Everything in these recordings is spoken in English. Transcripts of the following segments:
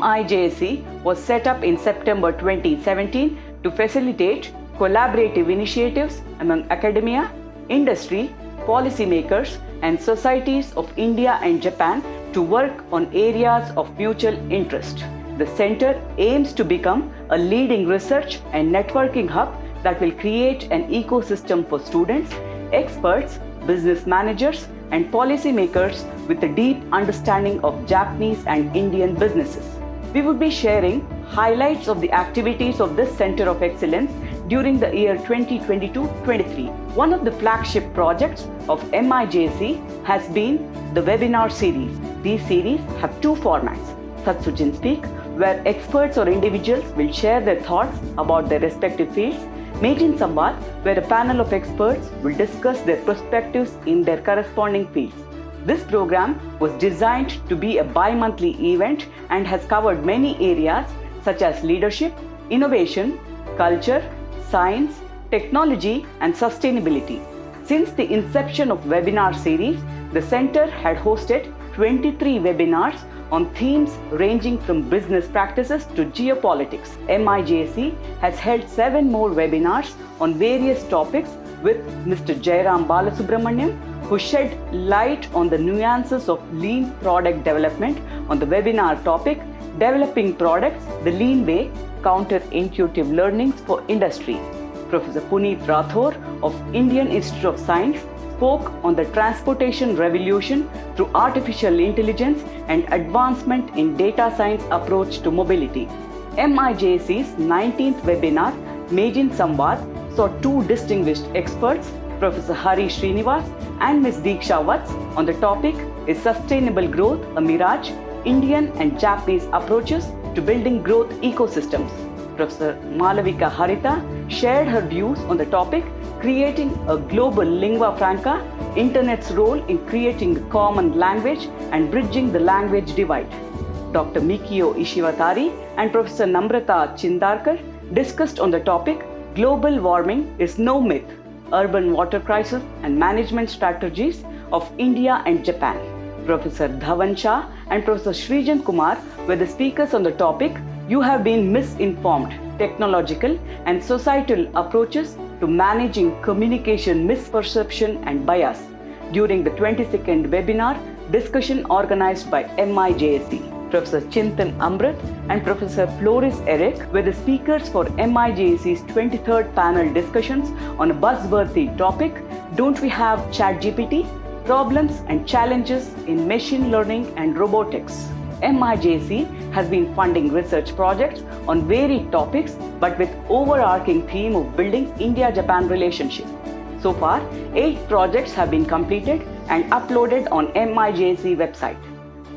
MIJSC was set up in September 2017 to facilitate collaborative initiatives among academia, industry, policymakers, and societies of India and Japan to work on areas of mutual interest. The center aims to become a leading research and networking hub that will create an ecosystem for students, experts, business managers, and policymakers with a deep understanding of Japanese and Indian businesses. We would be sharing highlights of the activities of this Center of Excellence during the year 2022-23. One of the flagship projects of MIJSC has been the webinar series. These series have two formats: Satsujin Speak, where experts or individuals will share their thoughts about their respective fields; Meetin Samvad, where a panel of experts will discuss their perspectives in their corresponding fields. This program was designed to be a bi-monthly event and has covered many areas such as leadership, innovation, culture, science, technology, and sustainability. Since the inception of webinar series, the center had hosted 23 webinars on themes ranging from business practices to geopolitics. MIJSC has held 7 more webinars on various topics with Mr. Jairam Balasubramanian, who shed light on the nuances of lean product development on the webinar topic Developing Products the Lean Way, Counterintuitive Learnings for Industry. Professor Puneet Rathore of Indian Institute of Science spoke on the transportation revolution through artificial intelligence and advancement in data science approach to mobility. MIJSC's 19th webinar, Meetin Samvad, saw 2 distinguished experts, Professor Hari Srinivas and Ms. Deeksha Vats, on the topic Is Sustainable Growth a Mirage? Indian and Japanese Approaches to Building Growth Ecosystems. Professor Malavika Harita shared her views on the topic Creating a Global Lingua Franca, Internet's Role in Creating a Common Language and Bridging the Language Divide. Dr. Mikio Ishiwatari and Professor Namrata Chindarkar discussed on the topic Global Warming is No Myth, Urban Water Crisis and Management Strategies of India and Japan. Professor Dhawan Shah and Professor Srijan Kumar were the speakers on the topic You Have Been Misinformed, Technological and Societal Approaches to Managing Communication Misperception and Bias during the 22nd webinar discussion organized by MIJSC. Professor Chintan Amrit and Professor Floris Eric were the speakers for MIJSC's 23rd panel discussions on a buzzworthy topic Don't We Have ChatGPT? Problems and Challenges in Machine Learning and Robotics. MIJSC has been funding research projects on varied topics but with overarching theme of building India-Japan relationship. So far, 8 projects have been completed and uploaded on MIJSC website.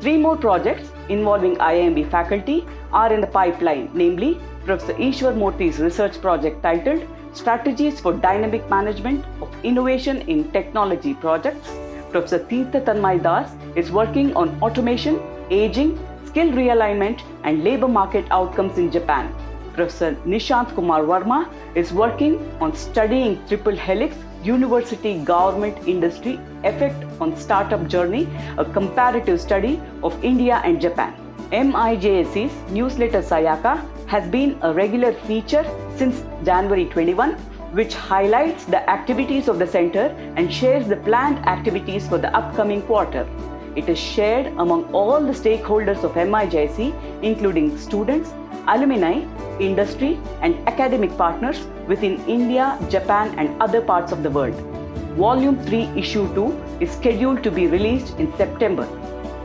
3 more projects involving IIMB faculty are in the pipeline, namely Professor Ishwar Murthy's research project titled Strategies for Dynamic Management of Innovation in Technology Projects. Professor Tirtha Tanmay Das is working on automation, aging, skill realignment and labor market outcomes in Japan. Professor Nishant Kumar Verma is working on studying triple helix university government industry effect on startup journey, a comparative study of India and Japan. MIJSC's newsletter Sayaka has been a regular feature since January 21, which highlights the activities of the center and shares the planned activities for the upcoming quarter. It is shared among all the stakeholders of MIJSC, including students, alumni, industry, and academic partners within India, Japan, and other parts of the world. Volume 3, Issue 2 is scheduled to be released in September,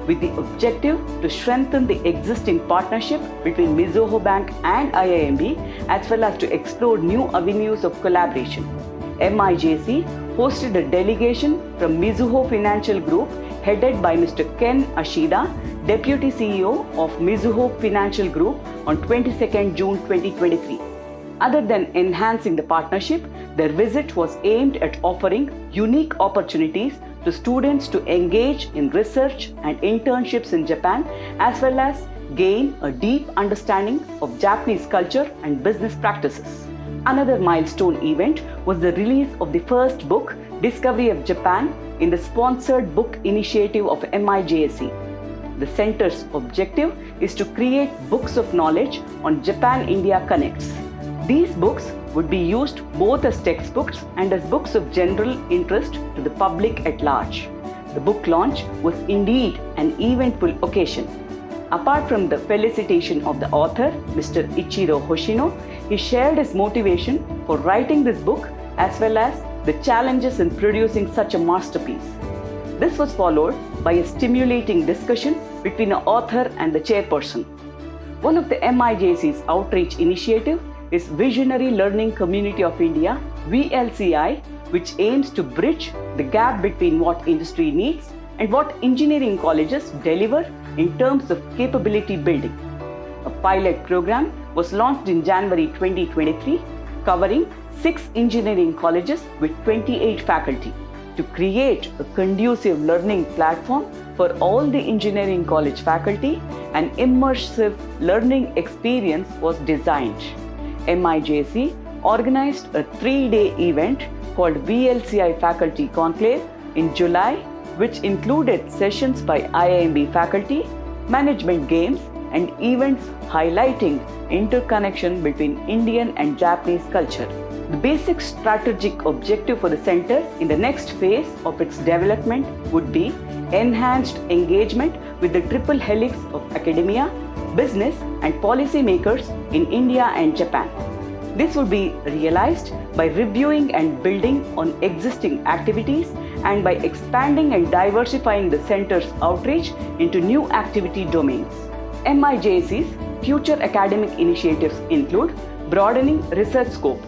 with the objective to strengthen the existing partnership between Mizuho Bank and IIMB, as well as to explore new avenues of collaboration. MIJSC hosted a delegation from Mizuho Financial Group headed by Mr. Ken Ashida, Deputy CEO of Mizuho Financial Group on 22nd June 2023. Other than enhancing the partnership, their visit was aimed at offering unique opportunities to students to engage in research and internships in Japan, as well as gain a deep understanding of Japanese culture and business practices. Another milestone event was the release of the first book, Discovery of Japan, in the sponsored book initiative of MIJSC. the center's objective is to create books of knowledge on Japan-India Connects. These books would be used both as textbooks and as books of general interest to the public at large. The book launch was indeed an eventful occasion. Apart from the felicitation of the author, Mr. Ichiro Hoshino, he shared his motivation for writing this book as well as the challenges in producing such a masterpiece. This was followed by a stimulating discussion between the author and the chairperson. One of the MIJSC's outreach initiative is Visionary Learning Community of India, VLCI, which aims to bridge the gap between what industry needs and what engineering colleges deliver in terms of capability building. A pilot program was launched in January 2023, covering 6 engineering colleges with 28 faculty. To create a conducive learning platform for all the engineering college faculty, an immersive learning experience was designed. MIJSC organized a 3-day event called VLCI Faculty Conclave in July, which included sessions by IIMB faculty, management games, and events highlighting interconnection between Indian and Japanese culture. The basic strategic objective for the center in the next phase of its development would be enhanced engagement with the triple helix of academia, business, and policy makers in India and Japan. This would be realized by reviewing and building on existing activities and by expanding and diversifying the center's outreach into new activity domains. MIJSC's future academic initiatives include broadening research scope,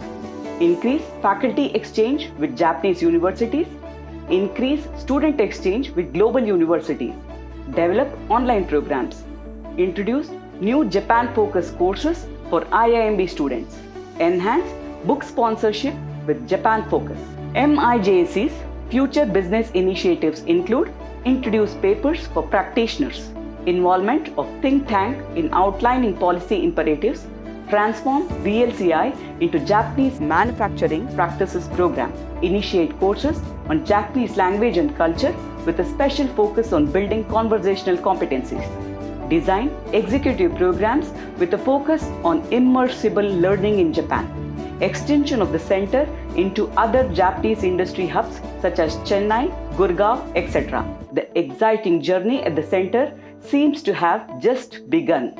increase faculty exchange with Japanese universities, increase student exchange with global universities, develop online programs, introduce new Japan-focused courses for IIMB students, enhance book sponsorship with Japan focus. MIJSC's future business initiatives include introduce papers for practitioners, involvement of think tank in outlining policy imperatives, transform VLCI into Japanese manufacturing practices program, initiate courses on Japanese language and culture with a special focus on building conversational competencies, design executive programs with a focus on immersible learning in Japan, extension of the center into other Japanese industry hubs such as Chennai, Gurgaon, etc. The exciting journey at the center seems to have just begun.